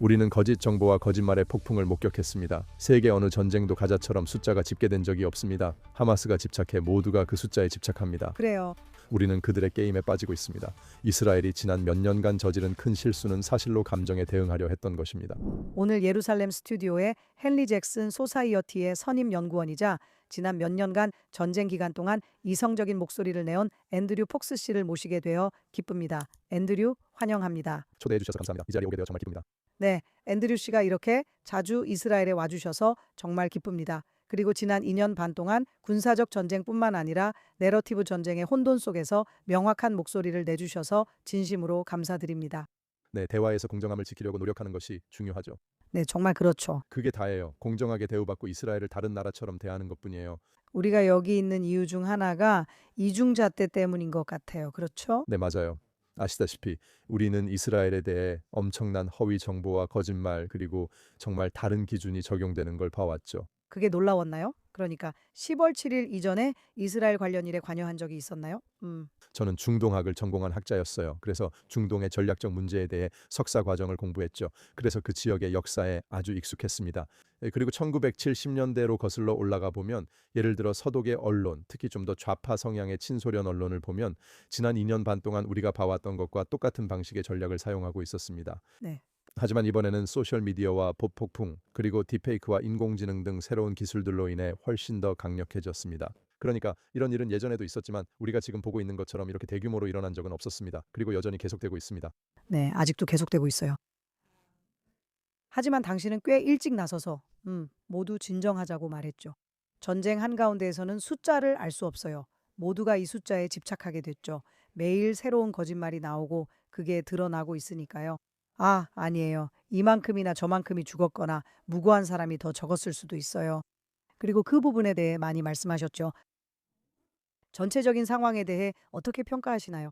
우리는 거짓 정보와 거짓말의 폭풍을 목격했습니다. 세계 어느 전쟁도 가자처럼 숫자가 집계된 적이 없습니다. 하마스가 집착해 모두가 그 숫자에 집착합니다. 그래요. 우리는 그들의 게임에 빠지고 있습니다. 이스라엘이 지난 몇 년간 저지른 큰 실수는 사실로 감정에 대응하려 했던 것입니다. 오늘 예루살렘 스튜디오에 헨리 잭슨 소사이어티의 선임 연구원이자 지난 몇 년간 전쟁 기간 동안 이성적인 목소리를 내온 앤드류 폭스 씨를 모시게 되어 기쁩니다. 앤드류 환영합니다. 초대해 주셔서 감사합니다. 이 자리에 오게 되어 정말 기쁩니다. 네, 앤드류 씨가 이렇게 자주 이스라엘에 와주셔서 정말 기쁩니다. 그리고 지난 2년 반 동안 군사적 전쟁뿐만 아니라 내러티브 전쟁의 혼돈 속에서 명확한 목소리를 내주셔서 진심으로 감사드립니다. 네, 대화에서 공정함을 지키려고 노력하는 것이 중요하죠. 네, 정말 그렇죠. 그게 다예요. 공정하게 대우받고 이스라엘을 다른 나라처럼 대하는 것뿐이에요. 우리가 여기 있는 이유 중 하나가 이중잣대 때문인 것 같아요. 그렇죠? 네, 맞아요. 아시다시피 우리는 이스라엘에 대해 엄청난 허위 정보와 거짓말 그리고 정말 다른 기준이 적용되는 걸 봐왔죠. 그게 놀라웠나요? 그러니까 10월 7일 이전에 이스라엘 관련 일에 관여한 적이 있었나요? 저는 중동학을 전공한 학자였어요. 그래서 중동의 전략적 문제에 대해 석사 과정을 공부했죠. 그래서 그 지역의 역사에 아주 익숙했습니다. 그리고 1970년대로 거슬러 올라가 보면 예를 들어 서독의 언론, 특히 좀 더 좌파 성향의 친소련 언론을 보면 지난 2년 반 동안 우리가 봐왔던 것과 똑같은 방식의 전략을 사용하고 있었습니다. 네. 하지만 이번에는 소셜미디어와 보폭풍, 그리고 딥페이크와 인공지능 등 새로운 기술들로 인해 훨씬 더 강력해졌습니다. 그러니까 이런 일은 예전에도 있었지만 우리가 지금 보고 있는 것처럼 이렇게 대규모로 일어난 적은 없었습니다. 그리고 여전히 계속되고 있습니다. 네, 아직도 계속되고 있어요. 하지만 당신은 꽤 일찍 나서서 모두 진정하자고 말했죠. 전쟁 한가운데에서는 숫자를 알 수 없어요. 모두가 이 숫자에 집착하게 됐죠. 매일 새로운 거짓말이 나오고 그게 드러나고 있으니까요. 아, 아니에요. 이만큼이나 저만큼이 죽었거나 무고한 사람이 더 적었을 수도 있어요. 그리고 그 부분에 대해 많이 말씀하셨죠. 전체적인 상황에 대해 어떻게 평가하시나요?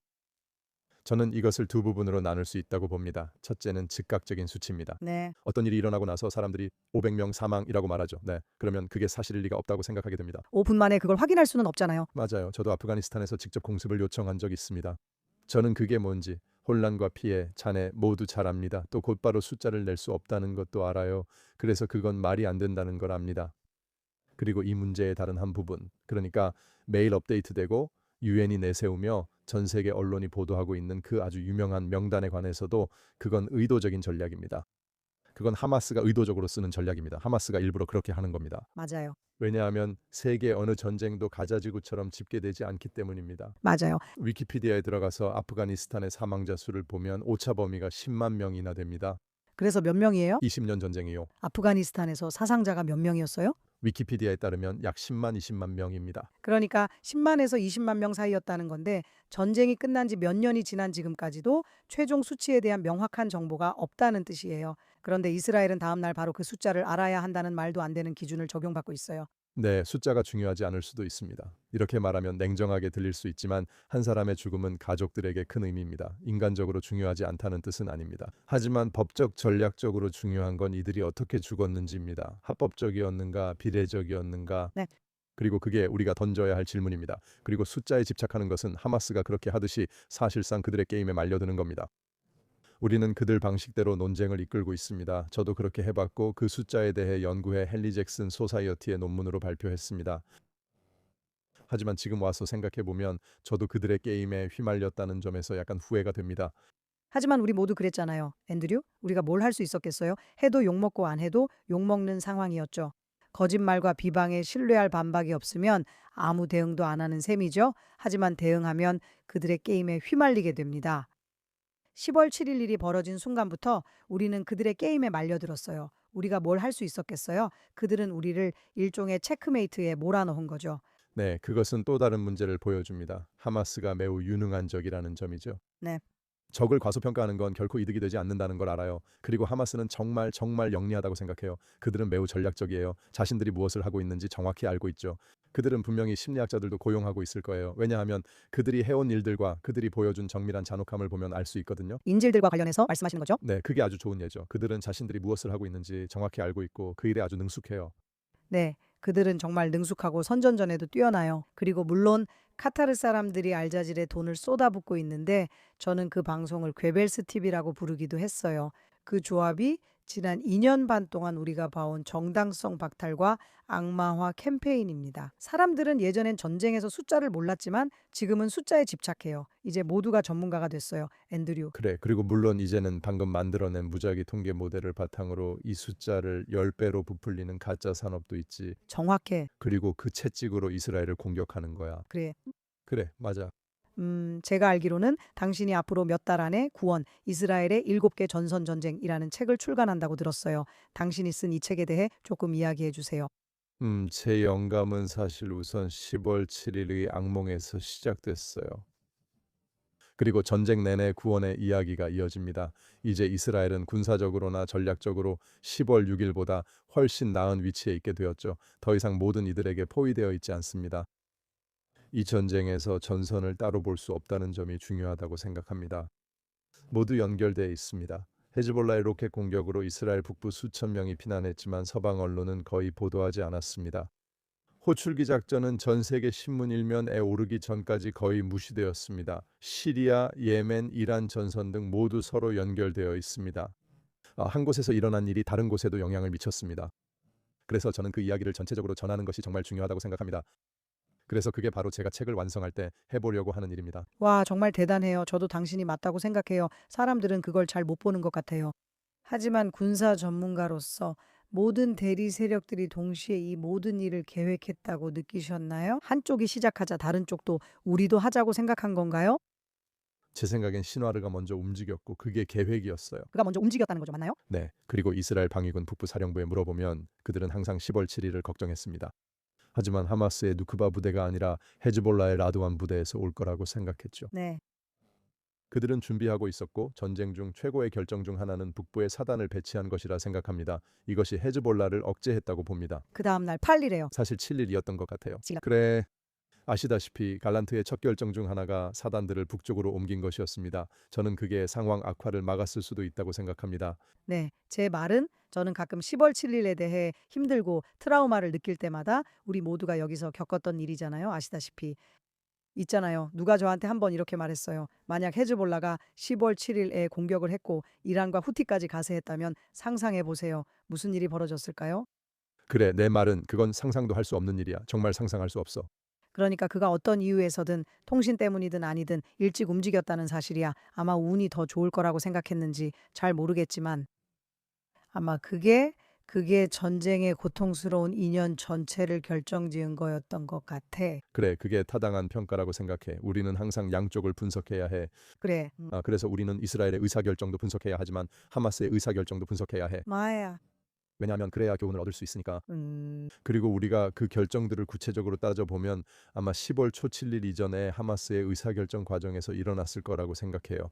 저는 이것을 두 부분으로 나눌 수 있다고 봅니다. 첫째는 즉각적인 수치입니다. 네. 어떤 일이 일어나고 나서 사람들이 500명 사망이라고 말하죠. 네, 그러면 그게 사실일 리가 없다고 생각하게 됩니다. 5분 만에 그걸 확인할 수는 없잖아요. 맞아요. 저도 아프가니스탄에서 직접 공습을 요청한 적 있습니다. 저는 그게 뭔지 혼란과 피해, 잔해 모두 잘 압니다. 또 곧바로 숫자를 낼 수 없다는 것도 알아요. 그래서 그건 말이 안 된다는 걸 압니다. 그리고 이 문제의 다른 한 부분, 그러니까 매일 업데이트되고 유엔이 내세우며 전 세계 언론이 보도하고 있는 그 아주 유명한 명단에 관해서도 그건 의도적인 전략입니다. 그건 하마스가 의도적으로 쓰는 전략입니다. 하마스가 일부러 그렇게 하는 겁니다. 맞아요. 왜냐하면 세계 어느 전쟁도 가자지구처럼 집계되지 않기 때문입니다. 맞아요. 위키피디아에 들어가서 아프가니스탄의 사망자 수를 보면 오차 범위가 10만 명이나 됩니다. 그래서 몇 명이에요? 20년 전쟁이요. 아프가니스탄에서 사상자가 몇 명이었어요? 위키피디아에 따르면 약 10만, 20만 명입니다. 그러니까 10만에서 20만 명 사이였다는 건데 전쟁이 끝난 지 몇 년이 지난 지금까지도 최종 수치에 대한 명확한 정보가 없다는 뜻이에요. 그런데 이스라엘은 다음 날 바로 그 숫자를 알아야 한다는 말도 안 되는 기준을 적용받고 있어요. 네, 숫자가 중요하지 않을 수도 있습니다. 이렇게 말하면 냉정하게 들릴 수 있지만 한 사람의 죽음은 가족들에게 큰 의미입니다. 인간적으로 중요하지 않다는 뜻은 아닙니다. 하지만 법적 전략적으로 중요한 건 이들이 어떻게 죽었는지입니다. 합법적이었는가, 비례적이었는가. 네. 그리고 그게 우리가 던져야 할 질문입니다. 그리고 숫자에 집착하는 것은 하마스가 그렇게 하듯이 사실상 그들의 게임에 말려드는 겁니다. 우리는 그들 방식대로 논쟁을 이끌고 있습니다. 저도 그렇게 해봤고 그 숫자에 대해 연구해 헨리 잭슨 소사이어티의 논문으로 발표했습니다. 하지만 지금 와서 생각해보면 저도 그들의 게임에 휘말렸다는 점에서 약간 후회가 됩니다. 하지만 우리 모두 그랬잖아요. 앤드류, 우리가 뭘 할 수 있었겠어요? 해도 욕먹고 안 해도 욕먹는 상황이었죠. 거짓말과 비방에 신뢰할 반박이 없으면 아무 대응도 안 하는 셈이죠. 하지만 대응하면 그들의 게임에 휘말리게 됩니다. 10월 7일 일이 벌어진 순간부터 우리는 그들의 게임에 말려들었어요. 우리가 뭘 할 수 있었겠어요? 그들은 우리를 일종의 체크메이트에 몰아넣은 거죠. 네, 그것은 또 다른 문제를 보여줍니다. 하마스가 매우 유능한 적이라는 점이죠. 네. 적을 과소평가하는 건 결코 이득이 되지 않는다는 걸 알아요. 그리고 하마스는 정말 영리하다고 생각해요. 그들은 매우 전략적이에요. 자신들이 무엇을 하고 있는지 정확히 알고 있죠. 그들은 분명히 심리학자들도 고용하고 있을 거예요. 왜냐하면 그들이 해온 일들과 그들이 보여준 정밀한 잔혹함을 보면 알 수 있거든요. 인질들과 관련해서 말씀하시는 거죠? 네, 그게 아주 좋은 예죠. 그들은 자신들이 무엇을 하고 있는지 정확히 알고 있고 그 일에 아주 능숙해요. 네. 그들은 정말 능숙하고 선전전에도 뛰어나요. 그리고 물론 카타르 사람들이 알자질에 돈을 쏟아붓고 있는데 저는 그 방송을 괴벨스 TV라고 부르기도 했어요. 그 조합이 지난 2년 반 동안 우리가 봐온 정당성 박탈과 악마화 캠페인입니다. 사람들은 예전엔 전쟁에서 숫자를 몰랐지만 지금은 숫자에 집착해요. 이제 모두가 전문가가 됐어요. 앤드류. 그래. 그리고 물론 이제는 방금 만들어낸 무작위 통계 모델을 바탕으로 이 숫자를 10배로 부풀리는 가짜 산업도 있지. 정확해. 그리고 그 채찍으로 이스라엘을 공격하는 거야. 그래. 그래, 맞아. 제가 알기로는 당신이 앞으로 몇 달 안에 구원, 이스라엘의 7개 전선 전쟁이라는 책을 출간한다고 들었어요. 당신이 쓴 이 책에 대해 조금 이야기해 주세요. 제 영감은 사실 우선 10월 7일의 악몽에서 시작됐어요. 그리고 전쟁 내내 구원의 이야기가 이어집니다. 이제 이스라엘은 군사적으로나 전략적으로 10월 6일보다 훨씬 나은 위치에 있게 되었죠. 더 이상 모든 이들에게 포위되어 있지 않습니다. 이 전쟁에서 전선을 따로 볼 수 없다는 점이 중요하다고 생각합니다. 모두 연결되어 있습니다. 헤즈볼라의 로켓 공격으로 이스라엘 북부 수천 명이 피난했지만 서방 언론은 거의 보도하지 않았습니다. 호출기 작전은 전 세계 신문 일면에 오르기 전까지 거의 무시되었습니다. 시리아, 예멘, 이란 전선 등 모두 서로 연결되어 있습니다. 한 곳에서 일어난 일이 다른 곳에도 영향을 미쳤습니다. 그래서 저는 그 이야기를 전체적으로 전하는 것이 정말 중요하다고 생각합니다. 그래서 그게 바로 제가 책을 완성할 때 해보려고 하는 일입니다. 와, 정말 대단해요. 저도 당신이 맞다고 생각해요. 사람들은 그걸 잘 못 보는 것 같아요. 하지만 군사 전문가로서 모든 대리 세력들이 동시에 이 모든 일을 계획했다고 느끼셨나요? 한쪽이 시작하자 다른 쪽도 우리도 하자고 생각한 건가요? 제 생각엔 신와르가 먼저 움직였고 그게 계획이었어요. 그가 먼저 움직였다는 거죠, 맞나요? 네, 그리고 이스라엘 방위군 북부 사령부에 물어보면 그들은 항상 10월 7일을 걱정했습니다. 하지만 하마스의 누크바 부대가 아니라 헤즈볼라의 라드완 부대에서 올 거라고 생각했죠. 네. 그들은 준비하고 있었고 전쟁 중 최고의 결정 중 하나는 북부에 사단을 배치한 것이라 생각합니다. 이것이 헤즈볼라를 억제했다고 봅니다. 그 다음 날 8일에요. 사실 7일이었던 것 같아요. 지금. 그래, 아시다시피 갈란트의 첫 결정 중 하나가 사단들을 북쪽으로 옮긴 것이었습니다. 저는 그게 상황 악화를 막았을 수도 있다고 생각합니다. 네. 제 말은 저는 가끔 10월 7일에 대해 힘들고 트라우마를 느낄 때마다 우리 모두가 여기서 겪었던 일이잖아요. 아시다시피. 있잖아요. 누가 저한테 한번 이렇게 말했어요. 만약 헤즈볼라가 10월 7일에 공격을 했고 이란과 후티까지 가세했다면 상상해 보세요. 무슨 일이 벌어졌을까요? 그래, 내 말은 그건 상상도 할 수 없는 일이야. 정말 상상할 수 없어. 그러니까 그가 어떤 이유에서든 통신 때문이든 아니든 일찍 움직였다는 사실이야. 아마 운이 더 좋을 거라고 생각했는지 잘 모르겠지만 아마 그게 전쟁의 고통스러운 2년 전체를 결정지은 거였던 것 같아. 그래, 그게 타당한 평가라고 생각해. 우리는 항상 양쪽을 분석해야 해. 그래. 그래서 우리는 이스라엘의 의사결정도 분석해야 하지만 하마스의 의사결정도 분석해야 해. 마야. 왜냐하면 그래야 교훈을 얻을 수 있으니까. 음. 그리고 우리가 그 결정들을 구체적으로 따져보면 아마 10월 초 7일 이전에 하마스의 의사결정 과정에서 일어났을 거라고 생각해요.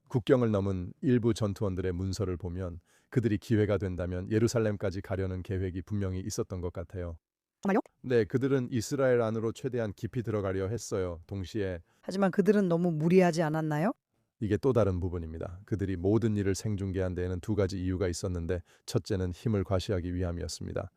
국경을 넘은 일부 전투원들의 문서를 보면 그들이 기회가 된다면 예루살렘까지 가려는 계획이 분명히 있었던 것 같아요. 정말요? 네, 그들은 이스라엘 안으로 최대한 깊이 들어가려 했어요. 동시에 하지만 그들은 너무 무리하지 않았나요? 이게 또 다른 부분입니다. 그들이 모든 일을 생중계한 데에는 두 가지 이유가 있었는데 첫째는 힘을 과시하기 위함이었습니다.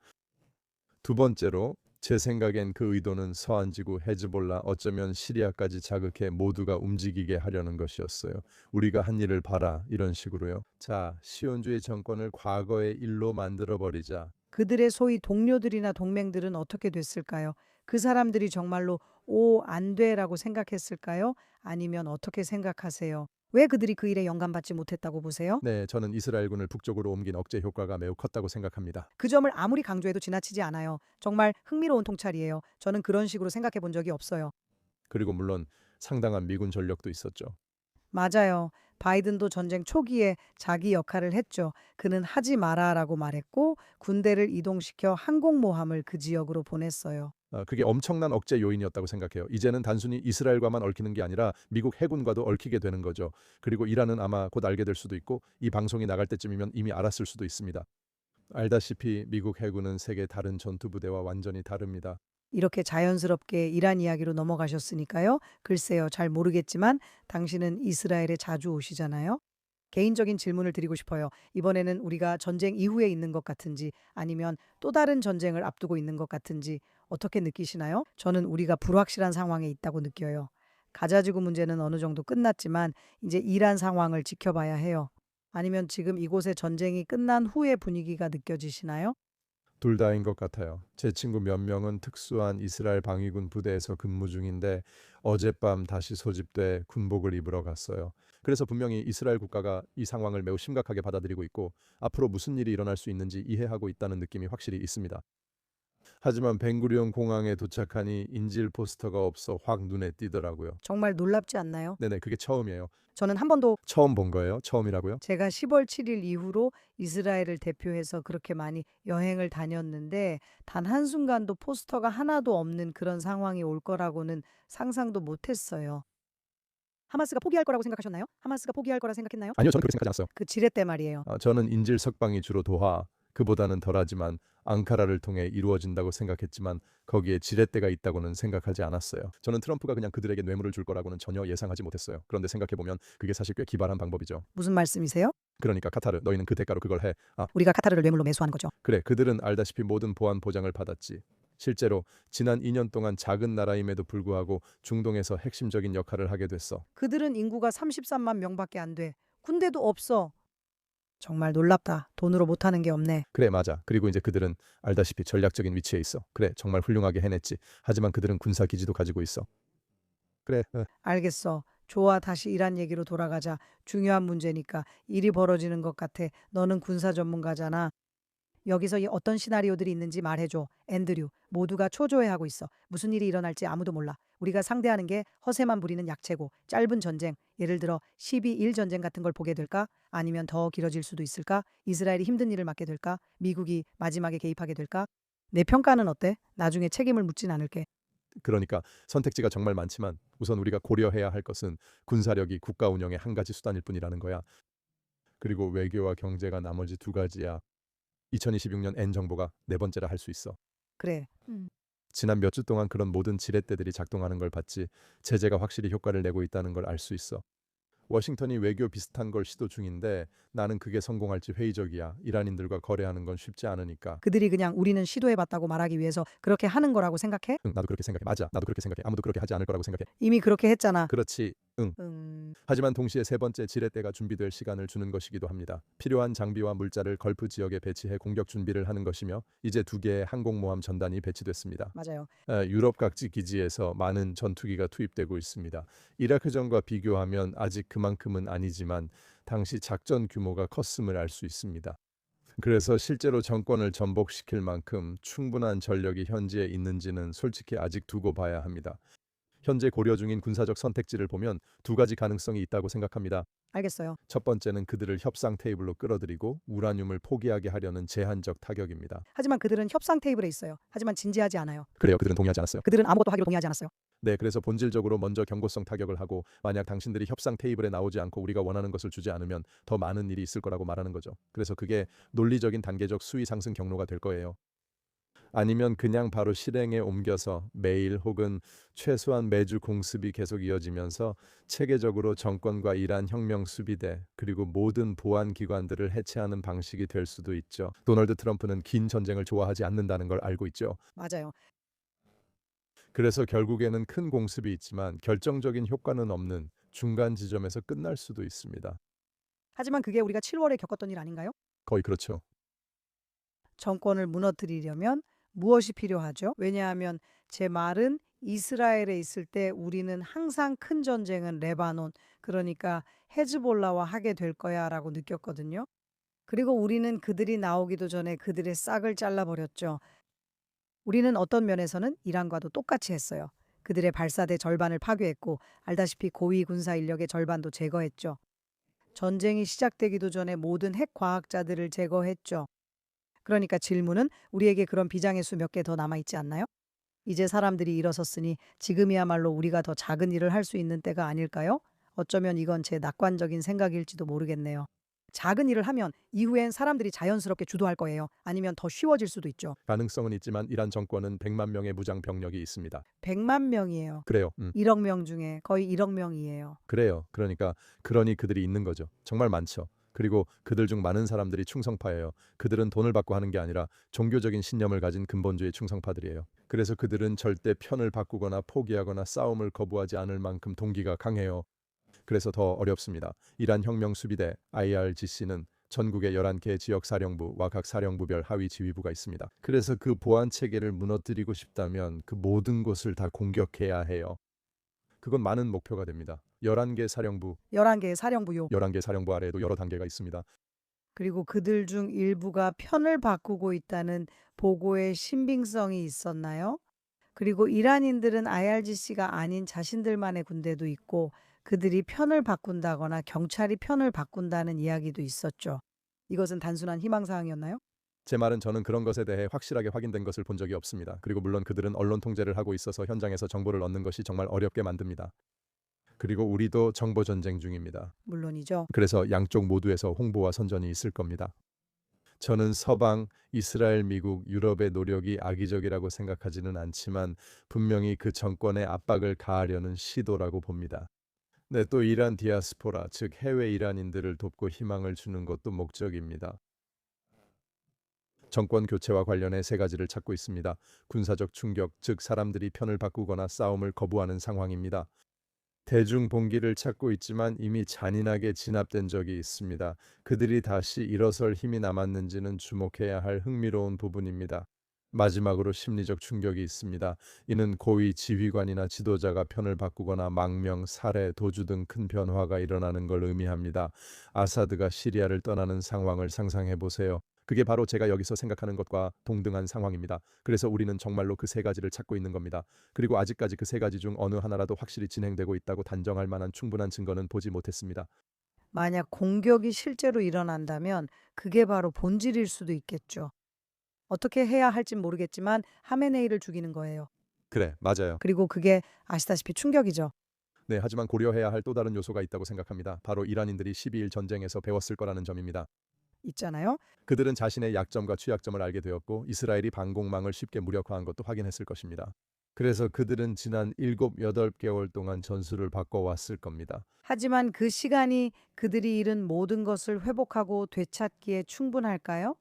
두 번째로 제 생각엔 그 의도는 서한지구 헤즈볼라 어쩌면 시리아까지 자극해 모두가 움직이게 하려는 것이었어요. 우리가 한 일을 봐라 이런 식으로요. 자, 시온주의 정권을 과거의 일로 만들어버리자. 그들의 소위 동료들이나 동맹들은 어떻게 됐을까요? 그 사람들이 정말로 오, 안 돼라고 생각했을까요? 아니면 어떻게 생각하세요? 왜 그들이 그 일에 영감받지 못했다고 보세요? 네, 저는 이스라엘군을 북쪽으로 옮긴 억제 효과가 매우 컸다고 생각합니다. 그 점을 아무리 강조해도 지나치지 않아요. 정말 흥미로운 통찰이에요. 저는 그런 식으로 생각해 본 적이 없어요. 그리고 물론 상당한 미군 전력도 있었죠. 맞아요. 바이든도 전쟁 초기에 자기 역할을 했죠. 그는 하지 마라라고 말했고 군대를 이동시켜 항공모함을 그 지역으로 보냈어요. 그게 엄청난 억제 요인이었다고 생각해요. 이제는 단순히 이스라엘과만 얽히는 게 아니라 미국 해군과도 얽히게 되는 거죠. 그리고 이란은 아마 곧 알게 될 수도 있고 이 방송이 나갈 때쯤이면 이미 알았을 수도 있습니다. 알다시피 미국 해군은 세계 다른 전투부대와 완전히 다릅니다. 이렇게 자연스럽게 이란 이야기로 넘어가셨으니까요. 글쎄요, 잘 모르겠지만 당신은 이스라엘에 자주 오시잖아요. 개인적인 질문을 드리고 싶어요. 이번에는 우리가 전쟁 이후에 있는 것 같은지 아니면 또 다른 전쟁을 앞두고 있는 것 같은지 어떻게 느끼시나요? 저는 우리가 불확실한 상황에 있다고 느껴요. 가자지구 문제는 어느 정도 끝났지만 이제 이란 상황을 지켜봐야 해요. 아니면 지금 이곳의 전쟁이 끝난 후의 분위기가 느껴지시나요? 둘 다인 것 같아요. 제 친구 몇 명은 특수한 이스라엘 방위군 부대에서 근무 중인데 어젯밤 다시 소집돼 군복을 입으러 갔어요. 그래서 분명히 이스라엘 국가가 이 상황을 매우 심각하게 받아들이고 있고 앞으로 무슨 일이 일어날 수 있는지 이해하고 있다는 느낌이 확실히 있습니다. 하지만 벵구리온 공항에 도착하니 인질 포스터가 없어 확 눈에 띄더라고요. 정말 놀랍지 않나요? 네네, 그게 처음이에요. 저는 한 번도 처음 본 거예요? 처음이라고요? 제가 10월 7일 이후로 이스라엘을 대표해서 그렇게 많이 여행을 다녔는데 단 한순간도 포스터가 하나도 없는 그런 상황이 올 거라고는 상상도 못 했어요. 하마스가 포기할 거라고 생각하셨나요? 하마스가 포기할 거라 생각했나요? 아니요, 저는 그렇게 생각하지 않았어요. 그 지렛대 말이에요. 저는 인질 석방이 주로 도하, 그보다는 덜하지만 앙카라를 통해 이루어진다고 생각했지만 거기에 지렛대가 있다고는 생각하지 않았어요. 저는 트럼프가 그냥 그들에게 뇌물을 줄 거라고는 전혀 예상하지 못했어요. 그런데 생각해보면 그게 사실 꽤 기발한 방법이죠. 무슨 말씀이세요? 그러니까 카타르, 너희는 그 대가로 그걸 해. 우리가 카타르를 뇌물로 매수한 거죠. 그래, 그들은 알다시피 모든 보안 보장을 받았지. 실제로 지난 2년 동안 작은 나라임에도 불구하고 중동에서 핵심적인 역할을 하게 됐어. 그들은 인구가 33만 명밖에 안 돼. 군대도 없어. 정말 놀랍다. 돈으로 못하는 게 없네. 그래, 맞아. 그리고 이제 그들은 알다시피 전략적인 위치에 있어. 그래, 정말 훌륭하게 해냈지. 하지만 그들은 군사 기지도 가지고 있어. 그래, 알겠어. 좋아, 다시 이란 얘기로 돌아가자. 중요한 문제니까. 일이 벌어지는 것 같아. 너는 군사 전문가잖아. 여기서 이 어떤 시나리오들이 있는지 말해줘. 앤드류, 모두가 초조해하고 있어. 무슨 일이 일어날지 아무도 몰라. 우리가 상대하는 게 허세만 부리는 약체고 짧은 전쟁, 예를 들어 12일 전쟁 같은 걸 보게 될까? 아니면 더 길어질 수도 있을까? 이스라엘이 힘든 일을 맡게 될까? 미국이 마지막에 개입하게 될까? 내 평가는 어때? 나중에 책임을 묻진 않을게. 그러니까 선택지가 정말 많지만 우선 우리가 고려해야 할 것은 군사력이 국가 운영의 한 가지 수단일 뿐이라는 거야. 그리고 외교와 경제가 나머지 두 가지야. 2026년 N 정부가 네 번째라 할 수 있어. 그래. 지난 몇 주 동안 그런 모든 지렛대들이 작동하는 걸 봤지. 제재가 확실히 효과를 내고 있다는 걸 알 수 있어. 워싱턴이 외교 비슷한 걸 시도 중인데 나는 그게 성공할지 회의적이야. 이란인들과 거래하는 건 쉽지 않으니까. 그들이 그냥 우리는 시도해봤다고 말하기 위해서 그렇게 하는 거라고 생각해? 응, 나도 그렇게 생각해. 맞아. 나도 그렇게 생각해. 아무도 그렇게 하지 않을 거라고 생각해. 이미 그렇게 했잖아. 그렇지. 응. 음, 하지만 동시에 세 번째 지렛대가 준비될 시간을 주는 것이기도 합니다. 필요한 장비와 물자를 걸프 지역에 배치해 공격 준비를 하는 것이며 이제 두 개의 항공모함 전단이 배치됐습니다. 맞아요. 유럽 각지 기지에서 많은 전투기가 투입되고 있습니다. 이라크전과 비교하면 아직 그만큼은 아니지만 당시 작전 규모가 컸음을 알 수 있습니다. 그래서 실제로 정권을 전복시킬 만큼 충분한 전력이 현지에 있는지는 솔직히 아직 두고 봐야 합니다. 현재 고려 중인 군사적 선택지를 보면 두 가지 가능성이 있다고 생각합니다. 알겠어요. 첫 번째는 그들을 협상 테이블로 끌어들이고 우라늄을 포기하게 하려는 제한적 타격입니다. 하지만 그들은 협상 테이블에 있어요. 하지만 진지하지 않아요. 그래요, 그들은 동의하지 않았어요. 그들은 아무것도 하기로 동의하지 않았어요. 네, 그래서 본질적으로 먼저 경고성 타격을 하고 만약 당신들이 협상 테이블에 나오지 않고 우리가 원하는 것을 주지 않으면 더 많은 일이 있을 거라고 말하는 거죠. 그래서 그게 논리적인 단계적 수위 상승 경로가 될 거예요. 아니면 그냥 바로 실행에 옮겨서 매일 혹은 최소한 매주 공습이 계속 이어지면서 체계적으로 정권과 이란 혁명 수비대 그리고 모든 보안 기관들을 해체하는 방식이 될 수도 있죠. 도널드 트럼프는 긴 전쟁을 좋아하지 않는다는 걸 알고 있죠. 맞아요. 그래서 결국에는 큰 공습이 있지만 결정적인 효과는 없는 중간 지점에서 끝날 수도 있습니다. 하지만 그게 우리가 7월에 겪었던 일 아닌가요? 거의 그렇죠. 정권을 무너뜨리려면 무엇이 필요하죠? 왜냐하면 제 말은 이스라엘에 있을 때 우리는 항상 큰 전쟁은 레바논, 그러니까 헤즈볼라와 하게 될 거야라고 느꼈거든요. 그리고 우리는 그들이 나오기도 전에 그들의 싹을 잘라버렸죠. 우리는 어떤 면에서는 이란과도 똑같이 했어요. 그들의 발사대 절반을 파괴했고 알다시피 고위 군사 인력의 절반도 제거했죠. 전쟁이 시작되기도 전에 모든 핵 과학자들을 제거했죠. 그러니까 질문은 우리에게 그런 비장의 수 몇 개 더 남아있지 않나요? 이제 사람들이 일어섰으니 지금이야말로 우리가 더 작은 일을 할 수 있는 때가 아닐까요? 어쩌면 이건 제 낙관적인 생각일지도 모르겠네요. 작은 일을 하면 이후엔 사람들이 자연스럽게 주도할 거예요. 아니면 더 쉬워질 수도 있죠. 가능성은 있지만 이란 정권은 100만 명의 무장 병력이 있습니다. 100만 명이에요. 그래요. 1억 명 중에 거의 1억 명이에요. 그래요. 그러니 그들이 있는 거죠. 정말 많죠. 그리고 그들 중 많은 사람들이 충성파예요. 그들은 돈을 받고 하는 게 아니라 종교적인 신념을 가진 근본주의 충성파들이에요. 그래서 그들은 절대 편을 바꾸거나 포기하거나 싸움을 거부하지 않을 만큼 동기가 강해요. 그래서 더 어렵습니다. 이란 혁명 수비대 IRGC는 전국의 11개 지역 사령부와 각 사령부별 하위 지휘부가 있습니다. 그래서 그 보안 체계를 무너뜨리고 싶다면 그 모든 곳을 다 공격해야 해요. 그건 많은 목표가 됩니다. 11개 사령부, 11개의 사령부요. 11개 사령부 아래에도 여러 단계가 있습니다. 그리고 그들 중 일부가 편을 바꾸고 있다는 보고에 신빙성이 있었나요? 그리고 이란인들은 IRGC가 아닌 자신들만의 군대도 있고 그들이 편을 바꾼다거나 경찰이 편을 바꾼다는 이야기도 있었죠. 이것은 단순한 희망사항이었나요? 제 말은 저는 그런 것에 대해 확실하게 확인된 것을 본 적이 없습니다. 그리고 물론 그들은 언론 통제를 하고 있어서 현장에서 정보를 얻는 것이 정말 어렵게 만듭니다. 그리고 우리도 정보 전쟁 중입니다. 물론이죠. 그래서 양쪽 모두에서 홍보와 선전이 있을 겁니다. 저는 서방, 이스라엘, 미국, 유럽의 노력이 악의적이라고 생각하지는 않지만 분명히 그 정권의 압박을 가하려는 시도라고 봅니다. 네, 또 이란 디아스포라, 즉 해외 이란인들을 돕고 희망을 주는 것도 목적입니다. 정권 교체와 관련해 세 가지를 찾고 있습니다. 군사적 충격, 즉 사람들이 편을 바꾸거나 싸움을 거부하는 상황입니다. 대중 봉기를 찾고 있지만 이미 잔인하게 진압된 적이 있습니다. 그들이 다시 일어설 힘이 남았는지는 주목해야 할 흥미로운 부분입니다. 마지막으로 심리적 충격이 있습니다. 이는 고위 지휘관이나 지도자가 편을 바꾸거나 망명, 살해, 도주 등 큰 변화가 일어나는 걸 의미합니다. 아사드가 시리아를 떠나는 상황을 상상해 보세요. 그게 바로 제가 여기서 생각하는 것과 동등한 상황입니다. 그래서 우리는 정말로 그 세 가지를 찾고 있는 겁니다. 그리고 아직까지 그 세 가지 중 어느 하나라도 확실히 진행되고 있다고 단정할 만한 충분한 증거는 보지 못했습니다. 만약 공격이 실제로 일어난다면 그게 바로 본질일 수도 있겠죠. 어떻게 해야 할진 모르겠지만 하메네이를 죽이는 거예요. 그래, 맞아요. 그리고 그게 아시다시피 충격이죠. 네, 하지만 고려해야 할 또 다른 요소가 있다고 생각합니다. 바로 이란인들이 12일 전쟁에서 배웠을 거라는 점입니다. 있잖아요. 그들은 자신의 약점과 취약점을 알게 되었고 이스라엘이 방공망을 쉽게 무력화한 것도 확인했을 것입니다. 그래서 그들은 지난 7, 8개월 동안 전술을 바꿔왔을 겁니다. 하지만 그 시간이 그들이 잃은 모든 것을 회복하고 되찾기에 충분할까요?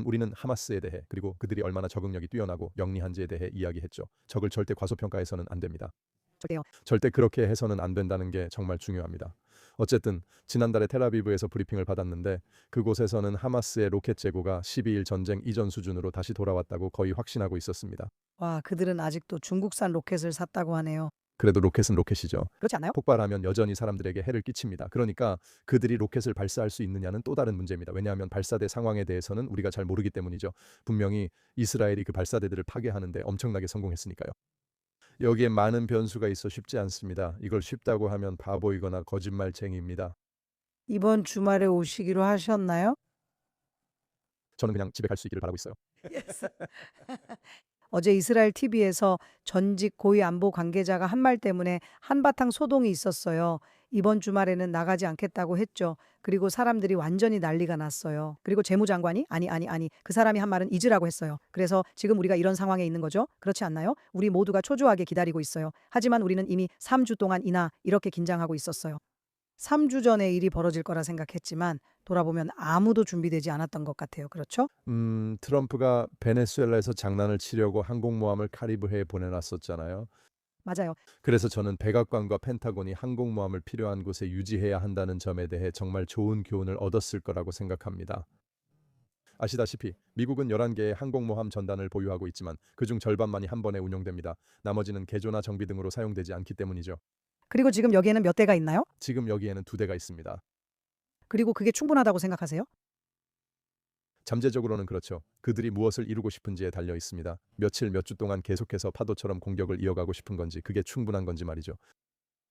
우리는 하마스에 대해 그리고 그들이 얼마나 적응력이 뛰어나고 영리한지에 대해 이야기했죠. 적을 절대 과소평가해서는 안 됩니다. 절대요. 절대 그렇게 해서는 안 된다는 게 정말 중요합니다. 어쨌든 지난달에 텔아비브에서 브리핑을 받았는데 그곳에서는 하마스의 로켓 재고가 12일 전쟁 이전 수준으로 다시 돌아왔다고 거의 확신하고 있었습니다. 와, 그들은 아직도 중국산 로켓을 샀다고 하네요. 그래도 로켓은 로켓이죠. 그렇지 않나요? 폭발하면 여전히 사람들에게 해를 끼칩니다. 그러니까 그들이 로켓을 발사할 수 있느냐는 또 다른 문제입니다. 왜냐하면 발사대 상황에 대해서는 우리가 잘 모르기 때문이죠. 분명히 이스라엘이 그 발사대들을 파괴하는데 엄청나게 성공했으니까요. 여기에 많은 변수가 있어 쉽지 않습니다. 이걸 쉽다고 하면 바보이거나 거짓말쟁이입니다. 이번 주말에 오시기로 하셨나요? 저는 그냥 집에 갈 수 있기를 바라고 있어요. 어제 이스라엘 TV에서 전직 고위 안보 관계자가 한 말 때문에 한바탕 소동이 있었어요. 이번 주말에는 나가지 않겠다고 했죠. 그리고 사람들이 완전히 난리가 났어요. 그리고 재무장관이 아니 그 사람이 한 말은 잊으라고 했어요. 그래서 지금 우리가 이런 상황에 있는 거죠. 그렇지 않나요? 우리 모두가 초조하게 기다리고 있어요. 하지만 우리는 이미 3주 동안이나 이렇게 긴장하고 있었어요. 3주 전에 일이 벌어질 거라 생각했지만 돌아보면 아무도 준비되지 않았던 것 같아요. 그렇죠? 트럼프가 베네수엘라에서 장난을 치려고 항공모함을 카리브해에 보내놨었잖아요. 맞아요. 그래서 저는 백악관과 펜타곤이 항공모함을 필요한 곳에 유지해야 한다는 점에 대해 정말 좋은 교훈을 얻었을 거라고 생각합니다. 아시다시피 미국은 11개의 항공모함 전단을 보유하고 있지만 그중 절반만이 한 번에 운용됩니다. 나머지는 개조나 정비 등으로 사용되지 않기 때문이죠. 그리고 지금 여기에는 몇 대가 있나요? 지금 여기에는 2대가 있습니다. 그리고 그게 충분하다고 생각하세요? 잠재적으로는 그렇죠. 그들이 무엇을 이루고 싶은지에 달려 있습니다. 며칠 몇 주 동안 계속해서 파도처럼 공격을 이어가고 싶은 건지 그게 충분한 건지 말이죠.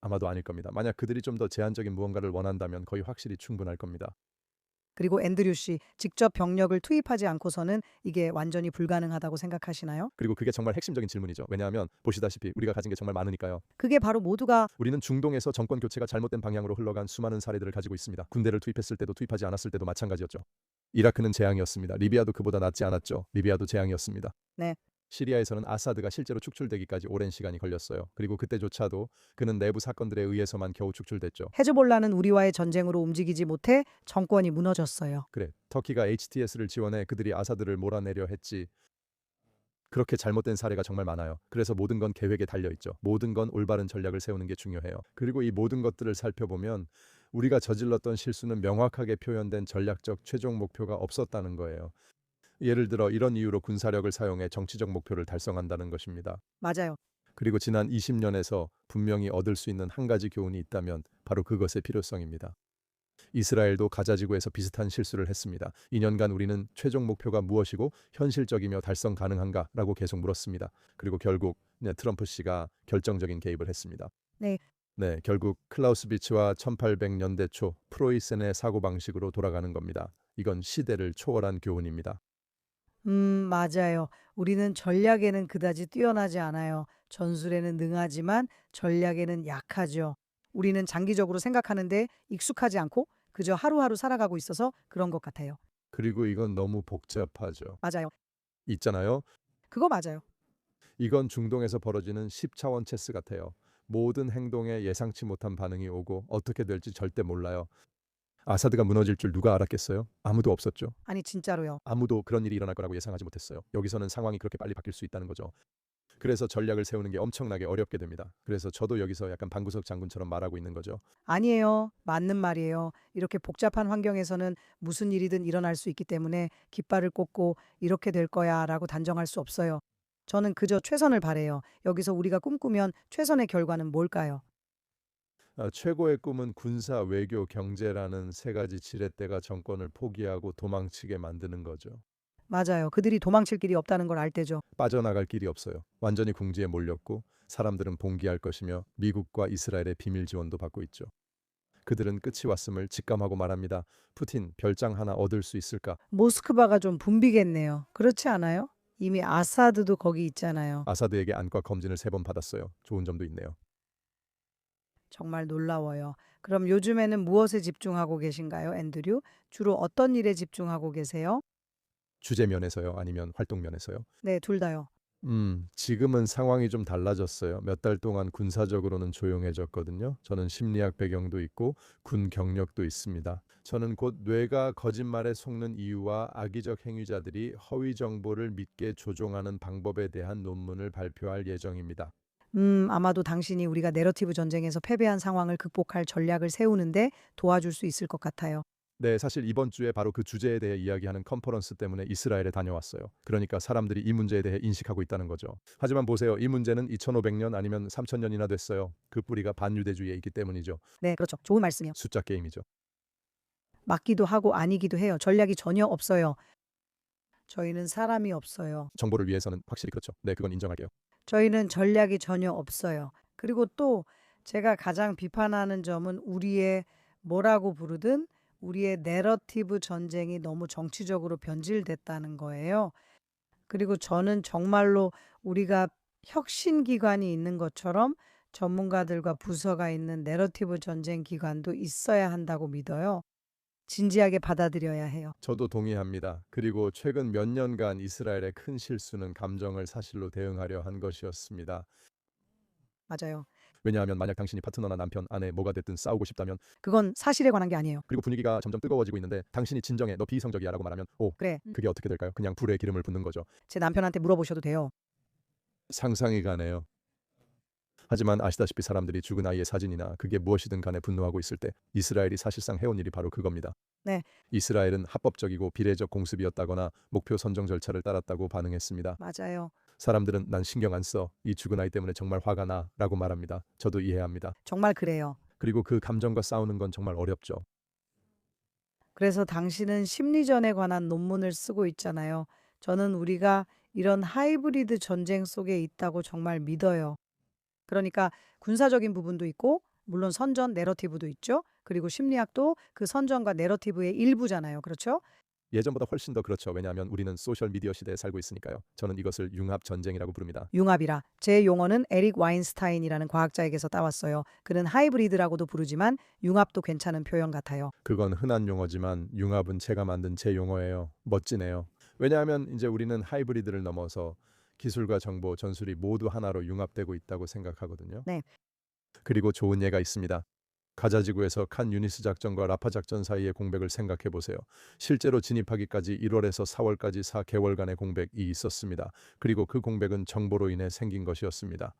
아마도 아닐 겁니다. 만약 그들이 좀 더 제한적인 무언가를 원한다면 거의 확실히 충분할 겁니다. 그리고 앤드류 씨, 직접 병력을 투입하지 않고서는 이게 완전히 불가능하다고 생각하시나요? 그리고 그게 정말 핵심적인 질문이죠. 왜냐하면 보시다시피 우리가 가진 게 정말 많으니까요. 그게 바로 모두가 우리는 중동에서 정권 교체가 잘못된 방향으로 흘러간 수많은 사례들을 가지고 있습니다. 군대를 투입했을 때도 투입하지 않았을 때도 마찬가지였죠. 이라크는 재앙이었습니다. 리비아도 그보다 낫지 않았죠. 리비아도 재앙이었습니다. 네. 시리아에서는 아사드가 실제로 축출되기까지 오랜 시간이 걸렸어요. 그리고 그때조차도 그는 내부 사건들에 의해서만 겨우 축출됐죠. 헤즈볼라는 우리와의 전쟁으로 움직이지 못해 정권이 무너졌어요. 그래, 터키가 HTS를 지원해 그들이 아사드를 몰아내려 했지. 그렇게 잘못된 사례가 정말 많아요. 그래서 모든 건 계획에 달려 있죠. 모든 건 올바른 전략을 세우는 게 중요해요. 그리고 이 모든 것들을 살펴보면 우리가 저질렀던 실수는 명확하게 표현된 전략적 최종 목표가 없었다는 거예요. 예를 들어 이런 이유로 군사력을 사용해 정치적 목표를 달성한다는 것입니다. 맞아요. 그리고 지난 20년에서 분명히 얻을 수 있는 한 가지 교훈이 있다면 바로 그것의 필요성입니다. 이스라엘도 가자지구에서 비슷한 실수를 했습니다. 2년간 우리는 최종 목표가 무엇이고 현실적이며 달성 가능한가라고 계속 물었습니다. 그리고 결국 트럼프 씨가 결정적인 개입을 했습니다. 네. 네, 결국 클라우스비츠와 1800년대 초 프로이센의 사고방식으로 돌아가는 겁니다. 이건 시대를 초월한 교훈입니다. 맞아요. 우리는 전략에는 그다지 뛰어나지 않아요. 전술에는 능하지만 전략에는 약하죠. 우리는 장기적으로 생각하는데 익숙하지 않고 그저 하루하루 살아가고 있어서 그런 것 같아요. 그리고 이건 너무 복잡하죠. 맞아요. 있잖아요. 그거 맞아요. 이건 중동에서 벌어지는 10차원 체스 같아요. 모든 행동에 예상치 못한 반응이 오고 어떻게 될지 절대 몰라요. 아사드가 무너질 줄 누가 알았겠어요? 아무도 없었죠. 아니 진짜로요. 아무도 그런 일이 일어날 거라고 예상하지 못했어요. 여기서는 상황이 그렇게 빨리 바뀔 수 있다는 거죠. 그래서 전략을 세우는 게 엄청나게 어렵게 됩니다. 그래서 저도 여기서 약간 방구석 장군처럼 말하고 있는 거죠. 아니에요. 맞는 말이에요. 이렇게 복잡한 환경에서는 무슨 일이든 일어날 수 있기 때문에 깃발을 꽂고 이렇게 될 거야라고 단정할 수 없어요. 저는 그저 최선을 바래요. 여기서 우리가 꿈꾸면 최선의 결과는 뭘까요? 최고의 꿈은 군사, 외교, 경제라는 세 가지 지렛대가 정권을 포기하고 도망치게 만드는 거죠. 맞아요. 그들이 도망칠 길이 없다는 걸 알 때죠. 빠져나갈 길이 없어요. 완전히 궁지에 몰렸고 사람들은 봉기할 것이며 미국과 이스라엘의 비밀 지원도 받고 있죠. 그들은 끝이 왔음을 직감하고 말합니다. 푸틴 별장 하나 얻을 수 있을까? 모스크바가 좀 붐비겠네요. 그렇지 않아요? 이미 아사드도 거기 있잖아요. 아사드에게 안과 검진을 3번 받았어요. 좋은 점도 있네요. 정말 놀라워요. 그럼 요즘에는 무엇에 집중하고 계신가요, 앤드류? 주로 어떤 일에 집중하고 계세요? 주제 면에서요? 아니면 활동 면에서요? 네, 둘 다요. 지금은 상황이 좀 달라졌어요. 몇 달 동안 군사적으로는 조용해졌거든요. 저는 심리학 배경도 있고 군 경력도 있습니다. 저는 곧 뇌가 거짓말에 속는 이유와 악의적 행위자들이 허위 정보를 믿게 조종하는 방법에 대한 논문을 발표할 예정입니다. 아마도 당신이 우리가 내러티브 전쟁에서 패배한 상황을 극복할 전략을 세우는데 도와줄 수 있을 것 같아요. 네, 사실 이번 주에 바로 그 주제에 대해 이야기하는 컨퍼런스 때문에 이스라엘에 다녀왔어요. 그러니까 사람들이 이 문제에 대해 인식하고 있다는 거죠. 하지만 보세요. 이 문제는 2500년 아니면 3000년이나 됐어요. 그 뿌리가 반유대주의에 있기 때문이죠. 네, 그렇죠. 좋은 말씀이요. 숫자 게임이죠. 맞기도 하고 아니기도 해요. 전략이 전혀 없어요. 저희는 사람이 없어요. 정보를 위해서는 확실히 그렇죠. 네, 그건 인정할게요. 저희는 전략이 전혀 없어요. 그리고 또 제가 가장 비판하는 점은 우리의 뭐라고 부르든 우리의 내러티브 전쟁이 너무 정치적으로 변질됐다는 거예요. 그리고 저는 정말로 우리가 혁신기관이 있는 것처럼 전문가들과 부서가 있는 내러티브 전쟁 기관도 있어야 한다고 믿어요. 진지하게 받아들여야 해요. 저도 동의합니다. 그리고 최근 몇 년간 이스라엘의 큰 실수는 감정을 사실로 대응하려 한 것이었습니다. 맞아요. 왜냐하면 만약 당신이 파트너나 남편, 아내 뭐가 됐든 싸우고 싶다면 그건 사실에 관한 게 아니에요. 그리고 분위기가 점점 뜨거워지고 있는데 당신이 진정해 너 비이성적이야 라고 말하면 그래, 그게 어떻게 될까요? 그냥 불에 기름을 붓는 거죠. 제 남편한테 물어보셔도 돼요. 상상이 가네요. 하지만 아시다시피 사람들이 죽은 아이의 사진이나 그게 무엇이든 간에 분노하고 있을 때 이스라엘이 사실상 해온 일이 바로 그겁니다. 네. 이스라엘은 합법적이고 비례적 공습이었다거나 목표 선정 절차를 따랐다고 반응했습니다. 맞아요. 사람들은 난 신경 안 써. 이 죽은 아이 때문에 정말 화가 나 라고 말합니다. 저도 이해합니다. 정말 그래요. 그리고 그 감정과 싸우는 건 정말 어렵죠. 그래서 당신은 심리전에 관한 논문을 쓰고 있잖아요. 저는 우리가 이런 하이브리드 전쟁 속에 있다고 정말 믿어요. 그러니까 군사적인 부분도 있고, 물론 선전 내러티브도 있죠. 그리고 심리학도 그 선전과 내러티브의 일부잖아요. 그렇죠? 예전보다 훨씬 더 그렇죠. 왜냐하면 우리는 소셜미디어 시대에 살고 있으니까요. 저는 이것을 융합 전쟁이라고 부릅니다. 융합이라. 제 용어는 에릭 와인스타인이라는 과학자에게서 따왔어요. 그는 하이브리드라고도 부르지만 융합도 괜찮은 표현 같아요. 그건 흔한 용어지만 융합은 제가 만든 제 용어예요. 멋지네요. 왜냐하면 이제 우리는 하이브리드를 넘어서 기술과 정보, 전술이 모두 하나로 융합되고 있다고 생각하거든요. 네. 그리고 좋은 예가 있습니다. 가자 지구에서 칸 유니스 작전과 라파 작전 사이의 공백을 생각해 보세요. 실제로 진입하기까지 1월에서 4월까지 4개월간의 공백이 있었습니다. 그리고 그 공백은 정보로 인해 생긴 것이었습니다.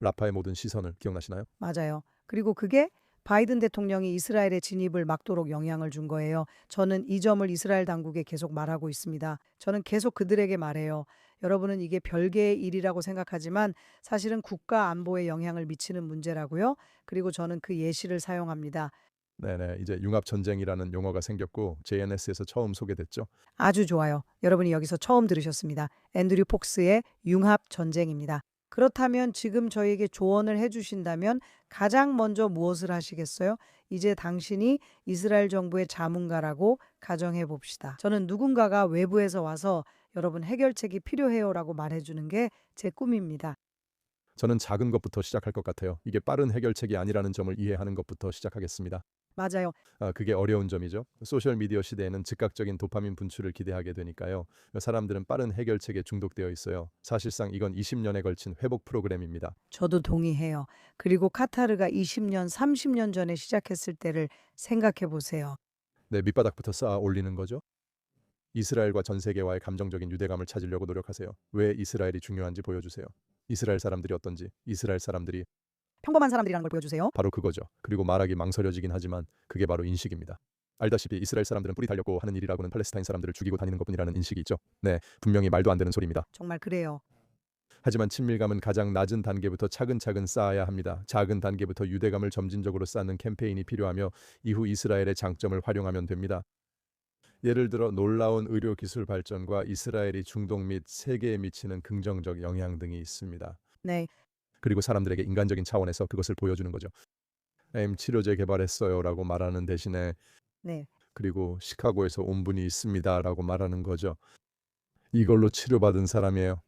라파의 모든 시선을 기억나시나요? 맞아요. 그리고 그게 바이든 대통령이 이스라엘의 진입을 막도록 영향을 준 거예요. 저는 이 점을 이스라엘 당국에 계속 말하고 있습니다. 저는 계속 그들에게 말해요. 여러분은 이게 별개의 일이라고 생각하지만 사실은 국가 안보에 영향을 미치는 문제라고요. 그리고 저는 그 예시를 사용합니다. 네네, 이제 융합 전쟁이라는 용어가 생겼고 JNS에서 처음 소개됐죠. 아주 좋아요. 여러분이 여기서 처음 들으셨습니다. 앤드류 폭스의 융합 전쟁입니다. 그렇다면 지금 저에게 조언을 해주신다면 가장 먼저 무엇을 하시겠어요? 이제 당신이 이스라엘 정부의 자문가라고 가정해 봅시다. 저는 누군가가 외부에서 와서 여러분 해결책이 필요해요라고 말해주는 게 제 꿈입니다. 저는 작은 것부터 시작할 것 같아요. 이게 빠른 해결책이 아니라는 점을 이해하는 것부터 시작하겠습니다. 맞아요. 그게 어려운 점이죠. 소셜 미디어 시대에는 즉각적인 도파민 분출을 기대하게 되니까요. 사람들은 빠른 해결책에 중독되어 있어요. 사실상 이건 20년에 걸친 회복 프로그램입니다. 저도 동의해요. 그리고 카타르가 20년, 30년 전에 시작했을 때를 생각해 보세요. 네, 밑바닥부터 쌓아 올리는 거죠. 이스라엘과 전 세계와의 감정적인 유대감을 찾으려고 노력하세요. 왜 이스라엘이 중요한지 보여주세요. 이스라엘 사람들이 어떤지, 이스라엘 사람들이 평범한 사람들이라는 걸 보여주세요. 바로 그거죠. 그리고 말하기 망설여지긴 하지만 그게 바로 인식입니다. 알다시피 이스라엘 사람들은 뿌리 달렸고 하는 일이라고는 팔레스타인 사람들을 죽이고 다니는 것뿐이라는 인식이 있죠. 네, 분명히 말도 안 되는 소리입니다. 정말 그래요. 하지만 친밀감은 가장 낮은 단계부터 차근차근 쌓아야 합니다. 작은 단계부터 유대감을 점진적으로 쌓는 캠페인이 필요하며 이후 이스라엘의 장점을 활용하면 됩니다. 예를 들어 놀라운 의료 기술 발전과 이스라엘이 중동 및 세계에 미치는 긍정적 영향 등이 있습니다. 네. 그리고 사람들에게 인간적인 차원에서 그것을 보여주는 거죠. 치료제 개발했어요라고 말하는 대신에 네. 그리고 시카고에서 온 분이 있습니다라고 말하는 거죠. 이걸로 치료받은 사람이에요.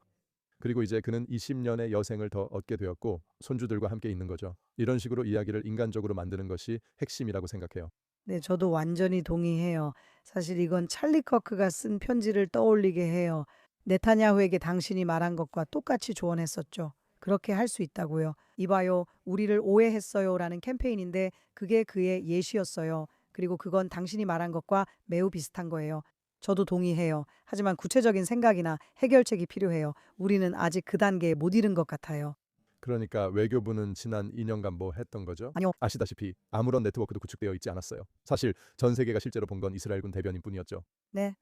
그리고 이제 그는 20년의 여생을 더 얻게 되었고 손주들과 함께 있는 거죠. 이런 식으로 이야기를 인간적으로 만드는 것이 핵심이라고 생각해요. 네, 저도 완전히 동의해요. 사실 이건 찰리 커크가 쓴 편지를 떠올리게 해요. 네타냐후에게 당신이 말한 것과 똑같이 조언했었죠. 그렇게 할 수 있다고요. 이봐요, 우리를 오해했어요라는 캠페인인데 그게 그의 예시였어요. 그리고 그건 당신이 말한 것과 매우 비슷한 거예요. 저도 동의해요. 하지만 구체적인 생각이나 해결책이 필요해요. 우리는 아직 그 단계에 못 이른 것 같아요. 그러니까 외교부는 지난 2년간 뭐 했던 거죠? 아니요. 아시다시피 아무런 네트워크도 구축되어 있지 않았어요. 사실 전 세계가 실제로 본 건 이스라엘군 대변인뿐이었죠. 네.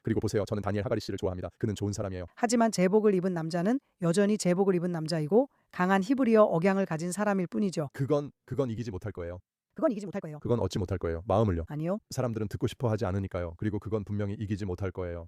그리고 보세요. 저는 다니엘 하가리 씨를 좋아합니다. 그는 좋은 사람이에요. 하지만 제복을 입은 남자는 여전히 제복을 입은 남자이고 강한 히브리어 억양을 가진 사람일 뿐이죠. 그건 이기지 못할 거예요. 그건 이기지 못할 거예요. 그건 얻지 못할 거예요. 마음을요. 아니요. 사람들은 듣고 싶어 하지 않으니까요. 그리고 그건 분명히 이기지 못할 거예요.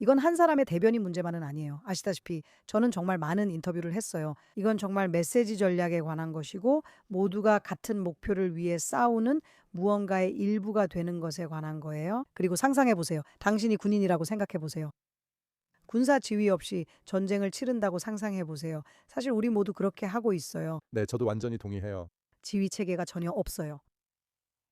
이건 한 사람의 대변인 문제만은 아니에요. 아시다시피 저는 정말 많은 인터뷰를 했어요. 이건 정말 메시지 전략에 관한 것이고 모두가 같은 목표를 위해 싸우는 무언가의 일부가 되는 것에 관한 거예요. 그리고 상상해 보세요. 당신이 군인이라고 생각해 보세요. 군사 지휘 없이 전쟁을 치른다고 상상해 보세요. 사실 우리 모두 그렇게 하고 있어요. 네, 저도 완전히 동의해요. 지휘 체계가 전혀 없어요.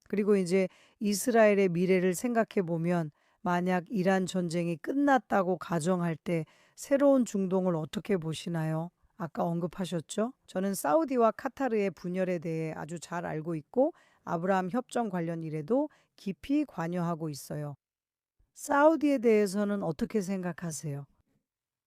그리고 이제 이스라엘의 미래를 생각해 보면 만약 이란 전쟁이 끝났다고 가정할 때 새로운 중동을 어떻게 보시나요? 아까 언급하셨죠? 저는 사우디와 카타르의 분열에 대해 아주 잘 알고 있고 아브라함 협정 관련 일에도 깊이 관여하고 있어요. 사우디에 대해서는 어떻게 생각하세요?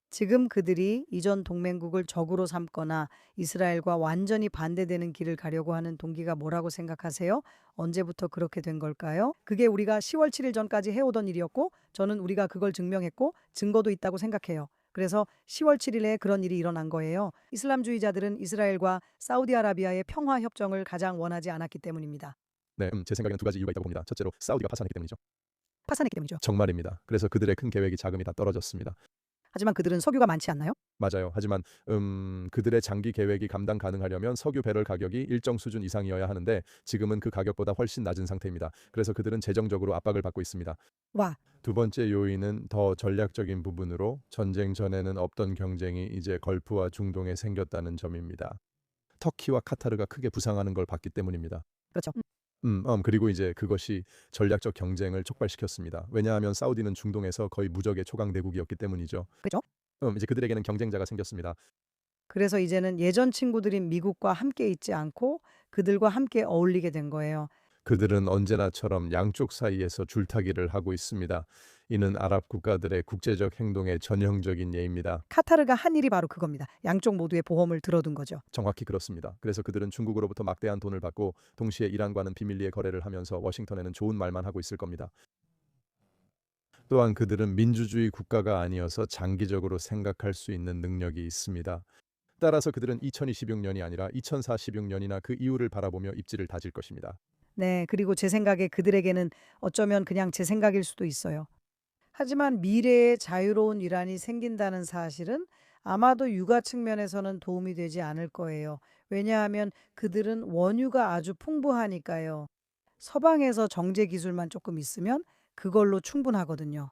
지금 그들이 이전 동맹국을 적으로 삼거나 이스라엘과 완전히 반대되는 길을 가려고 하는 동기가 뭐라고 생각하세요? 언제부터 그렇게 된 걸까요? 그게 우리가 10월 7일 전까지 해오던 일이었고 저는 우리가 그걸 증명했고 증거도 있다고 생각해요. 그래서 10월 7일에 그런 일이 일어난 거예요. 이슬람주의자들은 이스라엘과 사우디아라비아의 평화 협정을 가장 원하지 않았기 때문입니다. 네, 제 생각에는 두 가지 이유가 있다고 봅니다. 첫째로 사우디가 파산했기 때문이죠. 파산했기 때문이죠. 정말입니다. 그래서 그들의 큰 계획이 자금이 다 떨어졌습니다. 하지만 그들은 석유가 많지 않나요? 맞아요. 하지만 그들의 장기 계획이 감당 가능하려면 석유 배럴 가격이 일정 수준 이상이어야 하는데 지금은 그 가격보다 훨씬 낮은 상태입니다. 그래서 그들은 재정적으로 압박을 받고 있습니다. 와, 두 번째 요인은 더 전략적인 부분으로 전쟁 전에는 없던 경쟁이 이제 걸프와 중동에 생겼다는 점입니다. 터키와 카타르가 크게 부상하는 걸 봤기 때문입니다. 그렇죠. 그리고 이제 그것이 전략적 경쟁을 촉발시켰습니다. 왜냐하면 사우디는 중동에서 거의 무적의 초강 대국이었기 때문이죠. 그렇죠. 이제 그들에게는 경쟁자가 생겼습니다. 그래서 이제는 예전 친구들인 미국과 함께 있지 않고 그들과 함께 어울리게 된 거예요. 그들은 언제나처럼 양쪽 사이에서 줄타기를 하고 있습니다. 이는 아랍 국가들의 국제적 행동의 전형적인 예입니다. 카타르가 한 일이 바로 그겁니다. 양쪽 모두의 보험을 들어둔 거죠. 정확히 그렇습니다. 그래서 그들은 중국으로부터 막대한 돈을 받고 동시에 이란과는 비밀리에 거래를 하면서 워싱턴에는 좋은 말만 하고 있을 겁니다. 또한 그들은 민주주의 국가가 아니어서 장기적으로 생각할 수 있는 능력이 있습니다. 따라서 그들은 2026년이 아니라 2046년이나 그 이후를 바라보며 입지를 다질 것입니다. 네, 그리고 제 생각에 그들에게는 어쩌면 그냥 제 생각일 수도 있어요. 하지만 미래에 자유로운 이란이 생긴다는 사실은 아마도 육아 측면에서는 도움이 되지 않을 거예요. 왜냐하면 그들은 원유가 아주 풍부하니까요. 서방에서 정제 기술만 조금 있으면 그걸로 충분하거든요.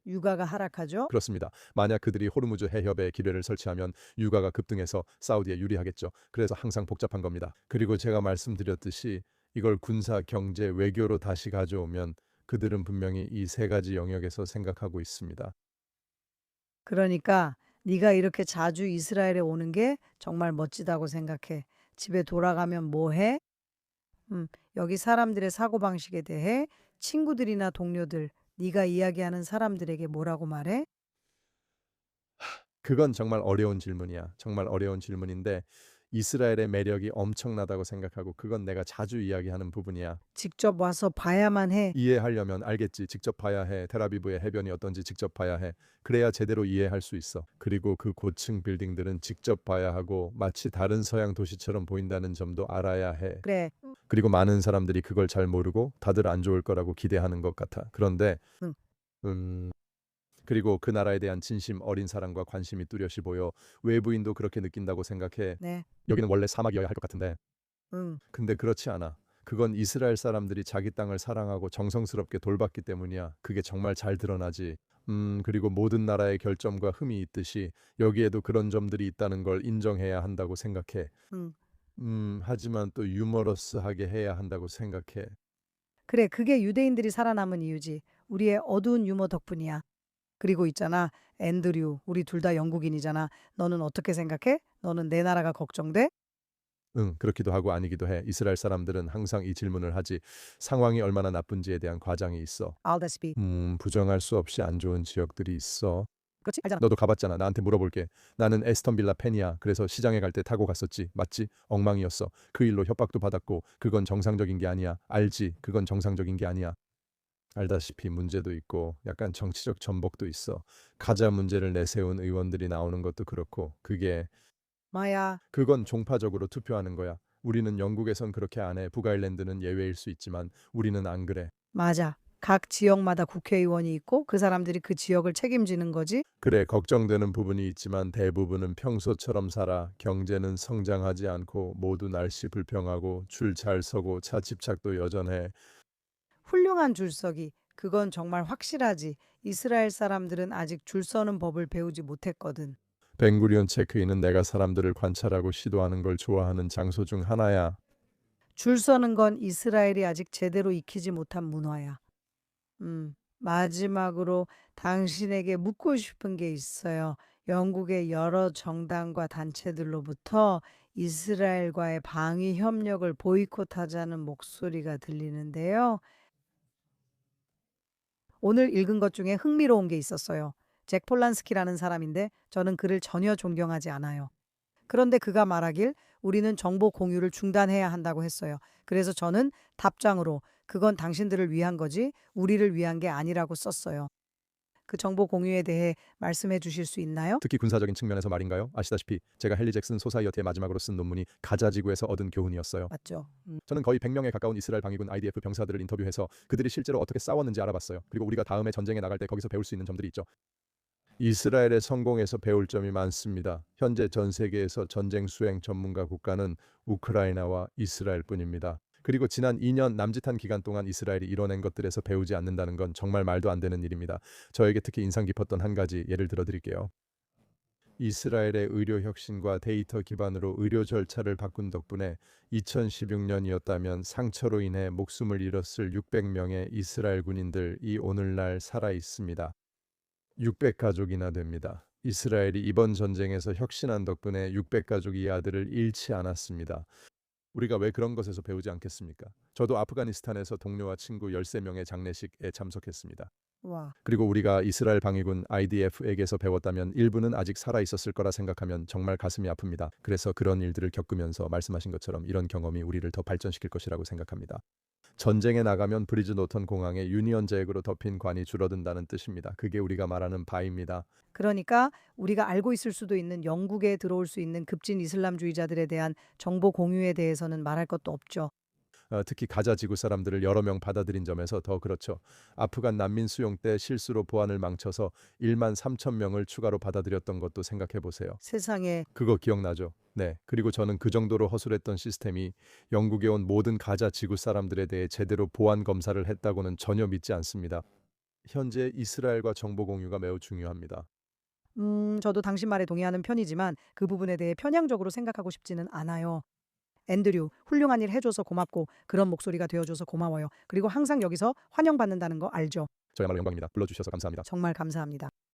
육아가 하락하죠? 그렇습니다. 만약 그들이 호르무즈 해협에 기뢰를 설치하면 유가가 급등해서 사우디에 유리하겠죠. 그래서 항상 복잡한 겁니다. 그리고 제가 말씀드렸듯이 이걸 군사, 경제, 외교로 다시 가져오면 그들은 분명히 이 세 가지 영역에서 생각하고 있습니다. 그러니까 네가 이렇게 자주 이스라엘에 오는 게 정말 멋지다고 생각해. 집에 돌아가면 뭐 해? 여기 사람들의 사고방식에 대해 친구들이나 동료들, 네가 이야기하는 사람들에게 뭐라고 말해? 그건 정말 어려운 질문이야. 정말 어려운 질문인데 이스라엘의 매력이 엄청나다고 생각하고 그건 내가 자주 이야기하는 부분이야. 직접 와서 봐야만 해. 이해하려면 알겠지. 직접 봐야 해. 텔아비브의 해변이 어떤지 직접 봐야 해. 그래야 제대로 이해할 수 있어. 그리고 그 고층 빌딩들은 직접 봐야 하고 마치 다른 서양 도시처럼 보인다는 점도 알아야 해. 그래. 그리고 많은 사람들이 그걸 잘 모르고 다들 안 좋을 거라고 기대하는 것 같아. 그런데 응. 음 그리고 그 나라에 대한 진심 어린 사랑과 관심이 뚜렷이 보여 외부인도 그렇게 느낀다고 생각해. 네. 여기는 원래 사막이어야 할 것 같은데 응. 근데 그렇지 않아. 그건 이스라엘 사람들이 자기 땅을 사랑하고 정성스럽게 돌봤기 때문이야. 그게 정말 잘 드러나지. 그리고 모든 나라의 결점과 흠이 있듯이 여기에도 그런 점들이 있다는 걸 인정해야 한다고 생각해. 응. 하지만 또 유머러스하게 해야 한다고 생각해. 그래, 그게 유대인들이 살아남은 이유지. 우리의 어두운 유머 덕분이야. 그리고 있잖아, 앤드류, 우리 둘 다 영국인이잖아. 너는 어떻게 생각해? 너는 내 나라가 걱정돼? 응, 그렇기도 하고 아니기도 해. 이스라엘 사람들은 항상 이 질문을 하지. 상황이 얼마나 나쁜지에 대한 과장이 있어. 알다시피. 부정할 수 없이 안 좋은 지역들이 있어. 그렇지? 알잖아. 너도 가봤잖아. 나한테 물어볼게. 나는 에스턴 빌라 팬이야. 그래서 시장에 갈 때 타고 갔었지. 맞지? 엉망이었어. 그 일로 협박도 받았고 그건 정상적인 게 아니야. 알지? 그건 정상적인 게 아니야. 알다시피 문제도 있고 약간 정치적 전복도 있어. 가자 문제를 내세운 의원들이 나오는 것도 그렇고 마야, 그건 종파적으로 투표하는 거야. 우리는 영국에선 그렇게 안 해. 북아일랜드는 예외일 수 있지만 우리는 안 그래. 맞아. 각 지역마다 국회의원이 있고 그 사람들이 그 지역을 책임지는 거지. 그래, 걱정되는 부분이 있지만 대부분은 평소처럼 살아. 경제는 성장하지 않고 모두 날씨 불평하고 줄 잘 서고 차 집착도 여전해. 훌륭한 줄서기. 그건 정말 확실하지. 이스라엘 사람들은 아직 줄 서는 법을 배우지 못했거든. 벵구리온 체크인은 내가 사람들을 관찰하고 시도하는 걸 좋아하는 장소 중 하나야. 줄 서는 건 이스라엘이 아직 제대로 익히지 못한 문화야. 마지막으로 당신에게 묻고 싶은 게 있어요. 영국의 여러 정당과 단체들로부터 이스라엘과의 방위 협력을 보이콧하자는 목소리가 들리는데요. 오늘 읽은 것 중에 흥미로운 게 있었어요. 잭 폴란스키라는 사람인데 저는 그를 전혀 존경하지 않아요. 그런데 그가 말하길 우리는 정보 공유를 중단해야 한다고 했어요. 그래서 저는 답장으로 그건 당신들을 위한 거지 우리를 위한 게 아니라고 썼어요. 그 정보 공유에 대해 말씀해 주실 수 있나요? 특히 군사적인 측면에서 말인가요? 아시다시피 제가 헨리 잭슨 소사이어티의 마지막으로 쓴 논문이 가자 지구에서 얻은 교훈이었어요. 맞죠? 저는 거의 100명에 가까운 이스라엘 방위군 IDF 병사들을 인터뷰해서 그들이 실제로 어떻게 싸웠는지 알아봤어요. 그리고 우리가 다음에 전쟁에 나갈 때 거기서 배울 수 있는 점들이 있죠. 이스라엘의 성공에서 배울 점이 많습니다. 현재 전 세계에서 전쟁 수행 전문가 국가는 우크라이나와 이스라엘뿐입니다. 그리고 지난 2년 남짓한 기간 동안 이스라엘이 이뤄낸 것들에서 배우지 않는다는 건 정말 말도 안 되는 일입니다. 저에게 특히 인상 깊었던 한 가지 예를 들어 드릴게요. 이스라엘의 의료 혁신과 데이터 기반으로 의료 절차를 바꾼 덕분에 2016년이었다면 상처로 인해 목숨을 잃었을 600명의 이스라엘 군인들이 오늘날 살아 있습니다. 600가족이나 됩니다. 이스라엘이 이번 전쟁에서 혁신한 덕분에 600가족이 아들을 잃지 않았습니다. 우리가 왜 그런 것에서 배우지 않겠습니까? 저도 아프가니스탄에서 동료와 친구 13명의 장례식에 참석했습니다. 와, 그리고 우리가 이스라엘 방위군 IDF에게서 배웠다면 일부는 아직 살아 있었을 거라 생각하면 정말 가슴이 아픕니다. 그래서 그런 일들을 겪으면서 말씀하신 것처럼 이런 경험이 우리를 더 발전시킬 것이라고 생각합니다. 전쟁에 나가면 브리즈 노턴 공항에 유니언 잭으로 덮인 관이 줄어든다는 뜻입니다. 그게 우리가 말하는 바입니다. 그러니까 우리가 알고 있을 수도 있는 영국에 들어올 수 있는 급진 이슬람주의자들에 대한 정보 공유에 대해서는 말할 것도 없죠. 특히 가자 지구 사람들을 여러 명 받아들인 점에서 더 그렇죠. 아프간 난민 수용 때 실수로 보안을 망쳐서 1만 3천 명을 추가로 받아들였던 것도 생각해 보세요. 세상에. 그거 기억나죠? 네. 그리고 저는 그 정도로 허술했던 시스템이 영국에 온 모든 가자 지구 사람들에 대해 제대로 보안 검사를 했다고는 전혀 믿지 않습니다. 현재 이스라엘과 정보 공유가 매우 중요합니다. 저도 당신 말에 동의하는 편이지만 그 부분에 대해 편향적으로 생각하고 싶지는 않아요. 앤드류, 훌륭한 일 해줘서 고맙고 그런 목소리가 되어줘서 고마워요. 그리고 항상 여기서 환영받는다는 거 알죠? 저야말로 영광입니다. 불러주셔서 감사합니다. 정말 감사합니다.